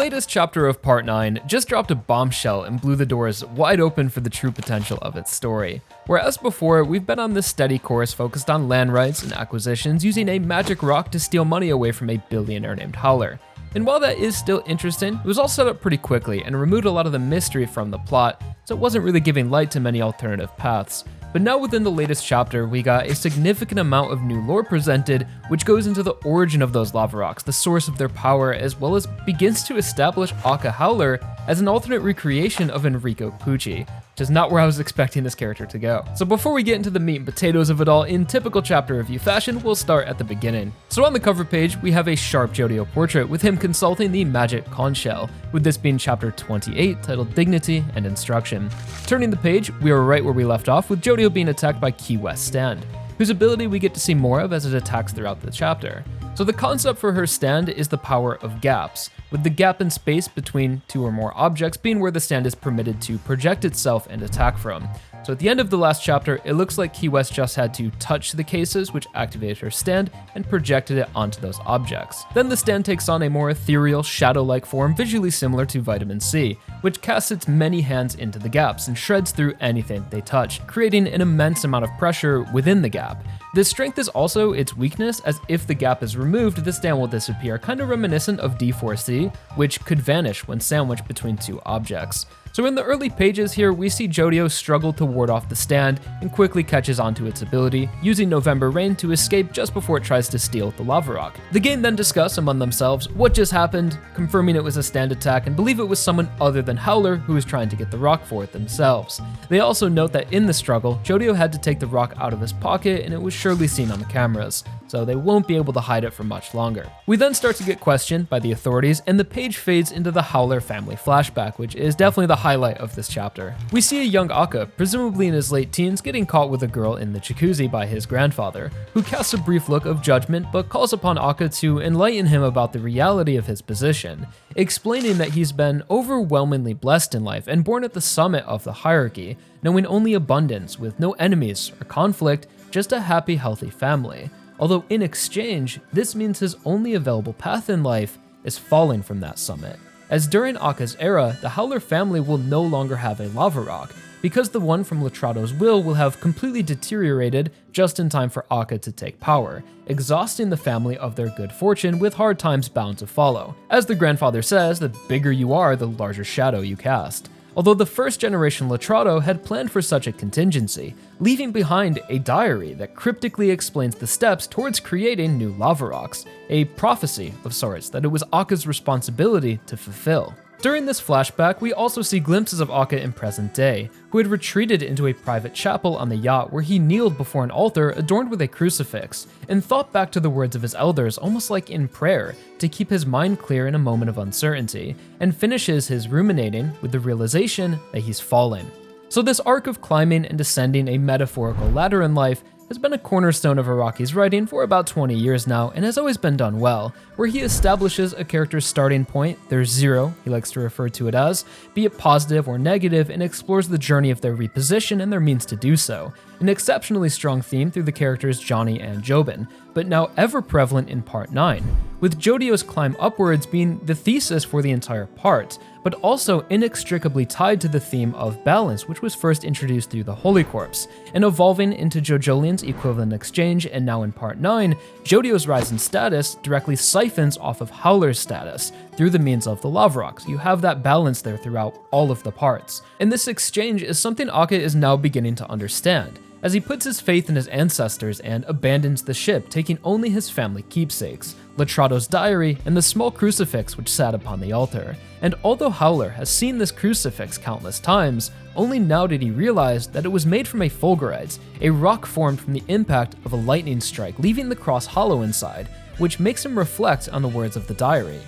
latest chapter of Part 9 just dropped a bombshell and blew the doors wide open for the true potential of its story. Whereas before, we've been on this steady course focused on land rights and acquisitions using a magic rock to steal money away from a billionaire named Howler. And while that is still interesting, it was all set up pretty quickly and removed a lot of the mystery from the plot, so it wasn't really giving light to many alternative paths. But now within the latest chapter, we got a significant amount of new lore presented, which goes into the origin of those lava rocks, the source of their power, as well as begins to establish Acca Howler as an alternate recreation of Enrico Pucci, which is not where I was expecting this character to go. So before we get into the meat and potatoes of it all, in typical chapter review fashion, we'll start at the beginning. So on the cover page, we have a sharp JoJo portrait with him consulting the magic conch shell, with this being chapter 28, titled Dignity and Instruction. Turning the page, we are right where we left off, with JoJo being attacked by Key West's stand, whose ability we get to see more of as it attacks throughout the chapter. So the concept for her stand is the power of gaps, with the gap in space between two or more objects being where the stand is permitted to project itself and attack from. So at the end of the last chapter, it looks like Key West just had to touch the cases, which activated her stand and projected it onto those objects. Then the stand takes on a more ethereal, shadow-like form visually similar to Vitamin C, which casts its many hands into the gaps and shreds through anything they touch, creating an immense amount of pressure within the gap. This strength is also its weakness, as if the gap is removed, the stand will disappear, kind of reminiscent of D4C, which could vanish when sandwiched between two objects. So in the early pages here, we see JoJo struggle to ward off the stand and quickly catches onto its ability, using November Rain to escape just before it tries to steal the lava rock. The gang then discuss among themselves what just happened, confirming it was a stand attack and believe it was someone other than Howler who was trying to get the rock for it themselves. They also note that in the struggle, JoJo had to take the rock out of his pocket and it was surely seen on the cameras, so they won't be able to hide it for much longer. We then start to get questioned by the authorities and the page fades into the Howler family flashback, which is definitely the highlight of this chapter. We see a young Acca, presumably in his late teens, getting caught with a girl in the jacuzzi by his grandfather, who casts a brief look of judgment but calls upon Acca to enlighten him about the reality of his position, explaining that he's been overwhelmingly blessed in life and born at the summit of the hierarchy, knowing only abundance with no enemies or conflict, just a happy, healthy family. Although in exchange, this means his only available path in life is falling from that summit, as during Acca's era, the Howler family will no longer have a lava rock, because the one from Letrado's will have completely deteriorated just in time for Acca to take power, exhausting the family of their good fortune with hard times bound to follow. As the grandfather says, the bigger you are, the larger shadow you cast. Although the first generation Letrado had planned for such a contingency, leaving behind a diary that cryptically explains the steps towards creating new lava rocks, a prophecy of sorts that it was Acca's responsibility to fulfill. During this flashback, we also see glimpses of Acca in present day, who had retreated into a private chapel on the yacht where he kneeled before an altar adorned with a crucifix, and thought back to the words of his elders almost like in prayer to keep his mind clear in a moment of uncertainty, and finishes his ruminating with the realization that he's fallen. So this arc of climbing and descending a metaphorical ladder in life has been a cornerstone of Araki's writing for about 20 years now and has always been done well, where he establishes a character's starting point, their zero, he likes to refer to it as, be it positive or negative, and explores the journey of their reposition and their means to do so. An exceptionally strong theme through the characters Johnny and Jobin, but now ever prevalent in Part 9, with JoJo's climb upwards being the thesis for the entire part, but also inextricably tied to the theme of balance, which was first introduced through the Holy Corpse, and evolving into JoJoLands equivalent exchange, and now in Part 9, JoJo's rise in status directly siphons off of Howler's status through the means of the lava rocks. You have that balance there throughout all of the parts. And this exchange is something Acca is now beginning to understand, as he puts his faith in his ancestors and abandons the ship, taking only his family keepsakes, Letrado's diary, and the small crucifix which sat upon the altar. And although Howler has seen this crucifix countless times, only now did he realize that it was made from a fulgurite, a rock formed from the impact of a lightning strike, leaving the cross hollow inside, which makes him reflect on the words of the diary.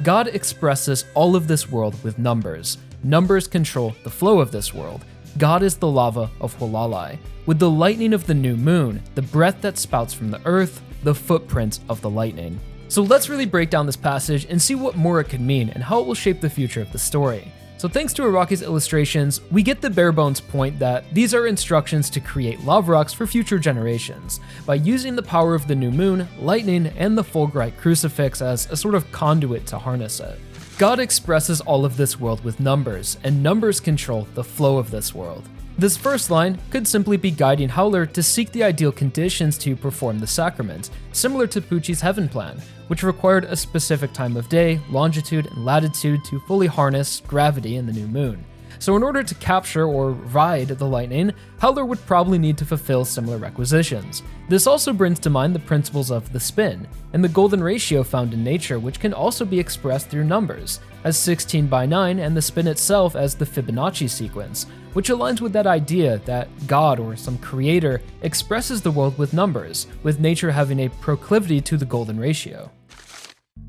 God expresses all of this world with numbers. Numbers control the flow of this world. God is the lava of Hulalai, with the lightning of the new moon, the breath that spouts from the earth, the footprints of the lightning. So let's really break down this passage and see what more it could mean and how it will shape the future of the story. So thanks to Araki's illustrations, we get the bare bones point that these are instructions to create lava rocks for future generations, by using the power of the new moon, lightning, and the fulgurite crucifix as a sort of conduit to harness it. God expresses all of this world with numbers, and numbers control the flow of this world. This first line could simply be guiding Howler to seek the ideal conditions to perform the sacrament, similar to Pucci's heaven plan, which required a specific time of day, longitude, and latitude to fully harness gravity in the new moon. So in order to capture or ride the lightning, Howler would probably need to fulfill similar requisitions. This also brings to mind the principles of the spin, and the golden ratio found in nature, which can also be expressed through numbers, as 16/9 and the spin itself as the Fibonacci sequence, which aligns with that idea that God or some creator expresses the world with numbers, with nature having a proclivity to the golden ratio.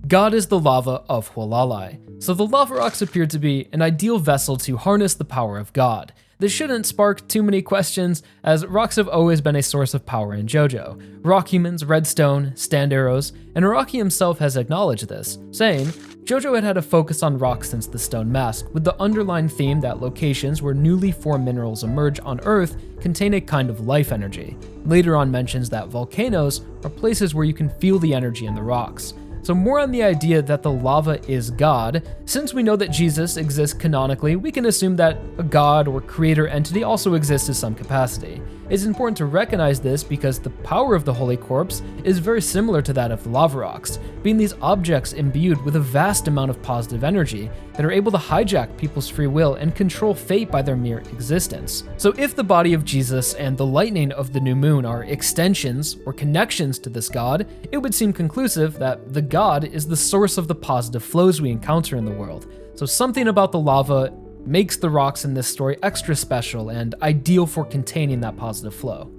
God is the lava of Hualalai, so the lava rocks appear to be an ideal vessel to harness the power of God. This shouldn't spark too many questions, as rocks have always been a source of power in JoJo. Rock humans, redstone, stand arrows, and Araki himself has acknowledged this, saying, JoJo had a focus on rocks since the Stone Mask, with the underlying theme that locations where newly formed minerals emerge on Earth contain a kind of life energy. Later on mentions that volcanoes are places where you can feel the energy in the rocks. So more on the idea that the lava is God. Since we know that Jesus exists canonically, we can assume that a god or creator entity also exists to some capacity. It's important to recognize this because the power of the Holy Corpse is very similar to that of the lava rocks, being these objects imbued with a vast amount of positive energy that are able to hijack people's free will and control fate by their mere existence. So if the body of Jesus and the lightning of the new moon are extensions or connections to this god, it would seem conclusive that the god is the source of the positive flows we encounter in the world. So something about the lava makes the rocks in this story extra special and ideal for containing that positive flow.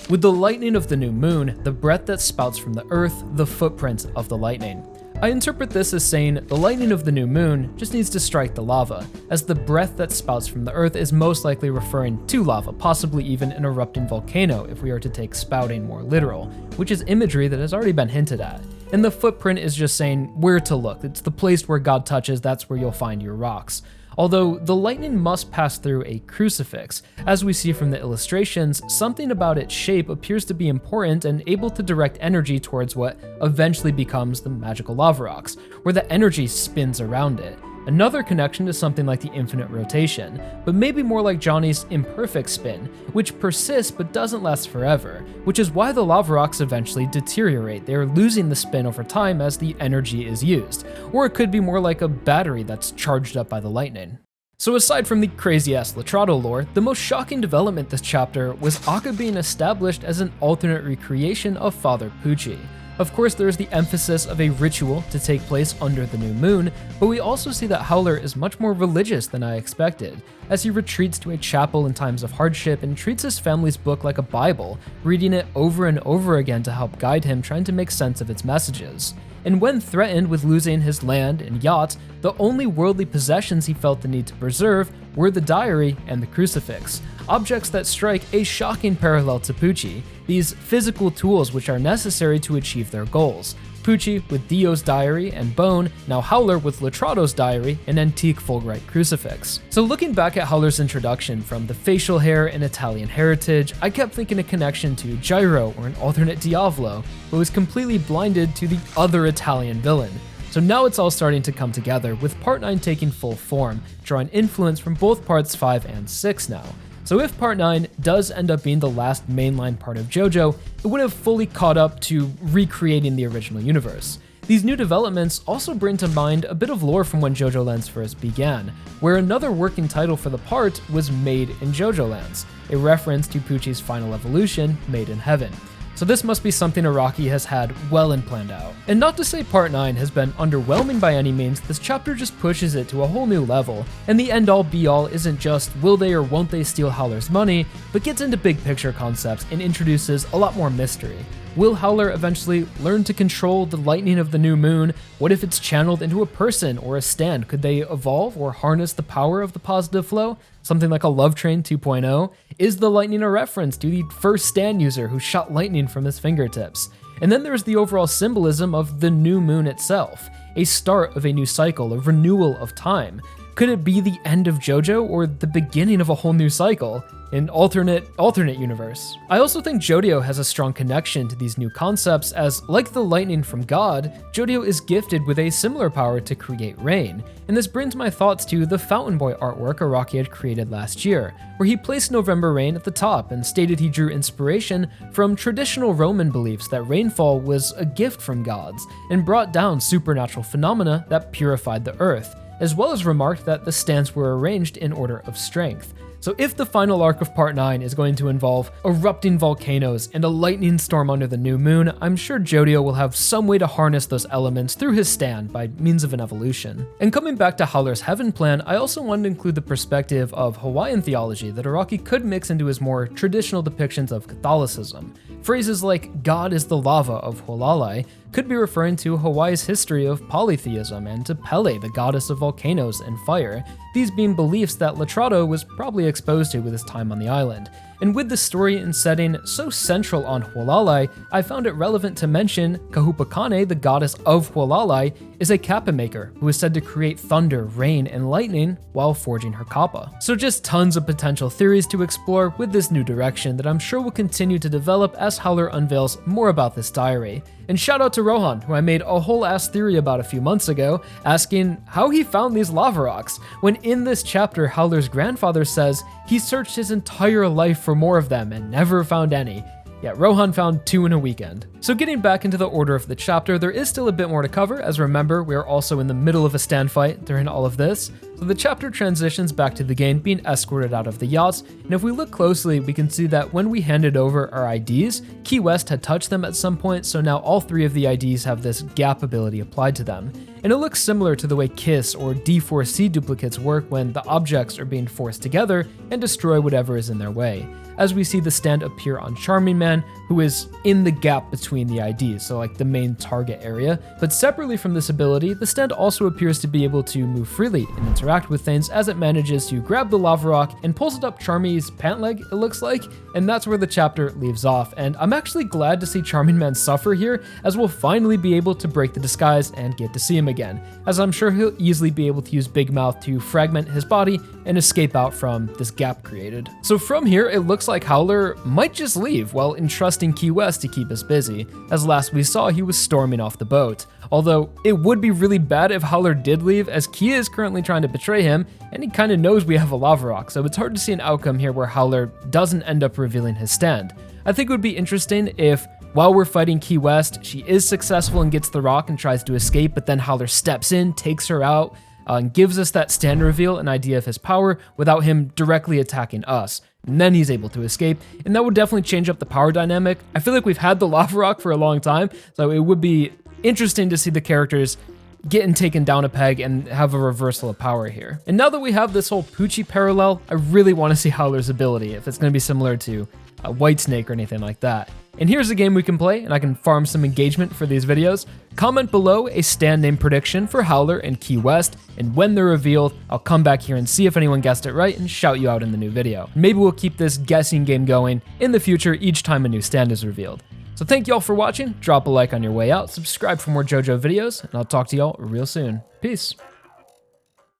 With the lightning of the new moon, the breath that spouts from the earth, the footprint of the lightning. I interpret this as saying the lightning of the new moon just needs to strike the lava, as the breath that spouts from the earth is most likely referring to lava, possibly even an erupting volcano if we are to take spouting more literal, which is imagery that has already been hinted at. And the footprint is just saying where to look. It's the place where God touches, that's where you'll find your rocks. Although the lightning must pass through a crucifix, as we see from the illustrations, something about its shape appears to be important and able to direct energy towards what eventually becomes the magical lava rocks, where the energy spins around it. Another connection to something like the infinite rotation, but maybe more like Johnny's imperfect spin, which persists but doesn't last forever, which is why the lava rocks eventually deteriorate. They are losing the spin over time as the energy is used, or it could be more like a battery that's charged up by the lightning. So aside from the crazy-ass Letrado lore, the most shocking development this chapter was Acca being established as an alternate recreation of Father Pucci. Of course, there is the emphasis of a ritual to take place under the new moon, but we also see that Howler is much more religious than I expected, as he retreats to a chapel in times of hardship and treats his family's book like a Bible, reading it over and over again to help guide him trying to make sense of its messages. And when threatened with losing his land and yacht, the only worldly possessions he felt the need to preserve were the diary and the crucifix, objects that strike a shocking parallel to Pucci, these physical tools which are necessary to achieve their goals. Pucci with Dio's diary and bone, now Howler with Letrado's diary, an antique Fulgurite crucifix. So looking back at Howler's introduction from the facial hair and Italian heritage, I kept thinking a connection to Gyro or an alternate Diavolo, but was completely blinded to the other Italian villain. So now it's all starting to come together, with Part 9 taking full form, drawing influence from both Parts 5 and 6 now. So if Part 9 does end up being the last mainline part of JoJo, it would have fully caught up to recreating the original universe. These new developments also bring to mind a bit of lore from when JoJOLands first began, where another working title for the part was Made in JoJOLands, a reference to Pucci's final evolution, Made in Heaven. So this must be something Araki has had well and planned out. And not to say Part 9 has been underwhelming by any means, this chapter just pushes it to a whole new level, and the end-all be-all isn't just will they or won't they steal Howler's money, but gets into big picture concepts and introduces a lot more mystery. Will Howler eventually learn to control the lightning of the new moon? What if it's channeled into a person or a stand? Could they evolve or harness the power of the positive flow? Something like a Love Train 2.0? Is the lightning a reference to the first stand user who shot lightning from his fingertips? And then there's the overall symbolism of the new moon itself, a start of a new cycle, a renewal of time. Could it be the end of JoJo or the beginning of a whole new cycle? An alternate universe. I also think Jodio has a strong connection to these new concepts as, like the lightning from God, Jodio is gifted with a similar power to create rain, and this brings my thoughts to the Fountain Boy artwork Araki had created last year, where he placed November Rain at the top and stated he drew inspiration from traditional Roman beliefs that rainfall was a gift from gods and brought down supernatural phenomena that purified the earth, as well as remarked that the stands were arranged in order of strength. So if the final arc of Part 9 is going to involve erupting volcanoes and a lightning storm under the new moon, I'm sure Jodio will have some way to harness those elements through his stand by means of an evolution. And coming back to Howler's Heaven plan, I also wanted to include the perspective of Hawaiian theology that Araki could mix into his more traditional depictions of Catholicism. Phrases like God is the lava of Hualalai could be referring to Hawaii's history of polytheism and to Pele, the goddess of volcanoes and fire, these being beliefs that Letrado was probably exposed to with his time on the island. And with the story and setting so central on Hualalai, I found it relevant to mention Kahupakane, the goddess of Hualalai, is a kappa maker who is said to create thunder, rain, and lightning while forging her kappa. So just tons of potential theories to explore with this new direction that I'm sure will continue to develop as Howler unveils more about this diary. And shout out to Rohan, who I made a whole ass theory about a few months ago, asking how he found these lava rocks, when in this chapter Howler's grandfather says he searched his entire life for more of them and never found any. Yet Rohan found 2 in a weekend. So getting back into the order of the chapter, there is still a bit more to cover, as remember, we are also in the middle of a stand fight during all of this. So the chapter transitions back to the game being escorted out of the yachts, and if we look closely, we can see that when we handed over our IDs, Key West had touched them at some point, so now all 3 of the IDs have this gap ability applied to them. And it looks similar to the way KISS or D4C duplicates work when the objects are being forced together and destroy whatever is in their way, as we see the stand appear on Charming Man, who is in the gap between the IDs, so like the main target area. But separately from this ability, the stand also appears to be able to move freely and interact with things as it manages to grab the lava rock and pulls it up Charmy's pant leg, it looks like, and that's where the chapter leaves off. And I'm actually glad to see Charming Man suffer here, as we'll finally be able to break the disguise and get to see him again, as I'm sure he'll easily be able to use Big Mouth to fragment his body and escape out from this gap created. So from here, it looks like Howler might just leave while entrusting Key West to keep us busy, as last we saw he was storming off the boat. Although it would be really bad if Howler did leave, as Key is currently trying to betray him, and he kind of knows we have a lava rock, so it's hard to see an outcome here where Howler doesn't end up revealing his stand. I think it would be interesting if, while we're fighting Key West, she is successful and gets the rock and tries to escape, but then Howler steps in, takes her out, and gives us that stand reveal, an idea of his power, without him directly attacking us. And then he's able to escape, and that would definitely change up the power dynamic. I feel like we've had the lava rock for a long time, so it would be interesting to see the characters getting taken down a peg and have a reversal of power here. And now that we have this whole Pucci parallel, I really want to see Howler's ability, if it's going to be similar to Whitesnake or anything like that. And here's a game we can play, and I can farm some engagement for these videos. Comment below a stand name prediction for Howler and Key West, and when they're revealed, I'll come back here and see if anyone guessed it right and shout you out in the new video. Maybe we'll keep this guessing game going in the future each time a new stand is revealed. So thank you all for watching, drop a like on your way out, subscribe for more JoJo videos, and I'll talk to y'all real soon. Peace.